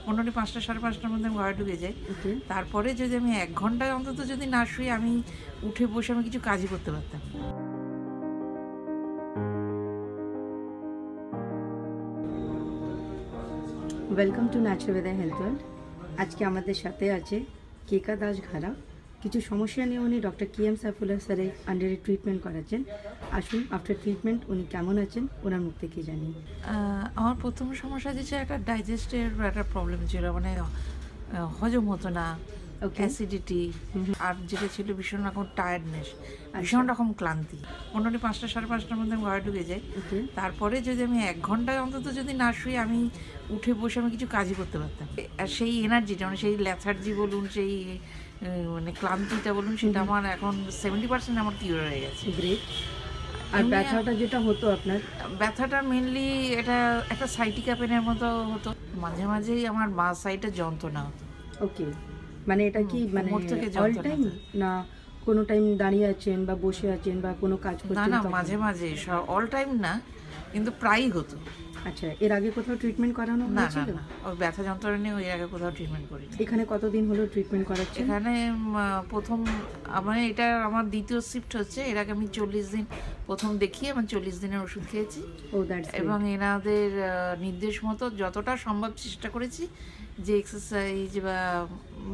মোটামুটি 5টা সাড়ে 5টার মধ্যে আমি ঘরে ঢুকে যাই। তারপরে যদি আমি 1 ঘন্টায় অন্তত যদি না শুই, আমি উঠে বসে আমি কিছু কাজই করতে পারতাম না। ওয়েলকাম টু ন্যাচারালবেদা হেলথ ওয়ার্ল্ড। আজকে আমাদের সাথে আছে কেকা দাস ঘারা। কিছু সমস্যা নিয়ে উনি ডক্টর KM সাইফুল্লাহ স্যারের আন্ডারে ট্রিটমেন্ট করাচ্ছেন। আসুন, আফটার ট্রিটমেন্ট উনি কেমন আছেন ওনার মুখ থেকে জানি। আমার প্রথম সমস্যা যে একটা ডাইজেস্টের একটা প্রবলেম ছিল, মানে হজম হতো না, অ্যাসিডিটি, আর যেটা ছিল ভীষণ রকম টায়ার্ডনেস, ভীষণ রকম ক্লান্তি। মোটামুটি 5টা সাড়ে 5টার মধ্যে আমি ঘরে ঢুকে যাই। তারপরে যদি আমি 1 ঘন্টায় অন্তত যদি না শুই, আমি উঠে বসে আমি কিছু কাজই করতে পারতাম। আর সেই এনার্জিটা, মানে সেই ল্যাথার্জি বলুন, সেই মানে ক্লান্তিটা বলুন, সেটা আমার এখন 70% আমার কিওর হয়ে গেছে। গ্রেট। আর ব্যথাটা যেটা হতো আপনার? ব্যথাটা মেনলি এটা একটা সাইটিকা পেনের মতো হতো, মাঝে মাঝেই আমার বাঁ সাইডে যন্ত্রণা হতো। ওকে, মানে এটা কি মানে কোমর থেকে অল যন্ত্রণা টাইম, না কোনো টাইম দাঁড়িয়ে আছেন বা বসে আছেন বা কোনো কাজ না করছেন? না, মাঝে মাঝে, অল টাইম না, কিন্তু প্রায়ই হতো। আচ্ছা, এর আগে কোথাও ট্রিটমেন্ট করানো না না হয়েছিল? না, ওই ব্যথা যন্ত্রণা নিয়ে ওই আগে কোথাও ট্রিটমেন্ট করি। এখানে কতদিন হলো ট্রিটমেন্ট করাচ্ছেন? এখানে প্রথম আমার এটা আমার দ্বিতীয় শিফট হচ্ছে। এর আগে আমি 40 দিন প্রথম দেখিয়ে আমি 40 দিনের ওষুধ খেয়েছি, এবং এনাদের নির্দেশ মতো যতটা সম্ভব চেষ্টা করেছি যে এক্সারসাইজ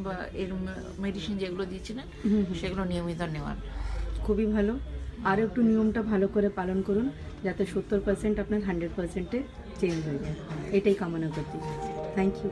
বা এর মেডিসিন যেগুলো দিয়েছিলেন সেগুলো নিয়মিত নেওয়ার। খুবই ভালো। আরও একটু নিয়মটা ভালো করে পালন করুন, যাতে 70% আপনার 100%-এ চেঞ্জ হয়ে যায়। এটাই কামনা করছি। Thank you.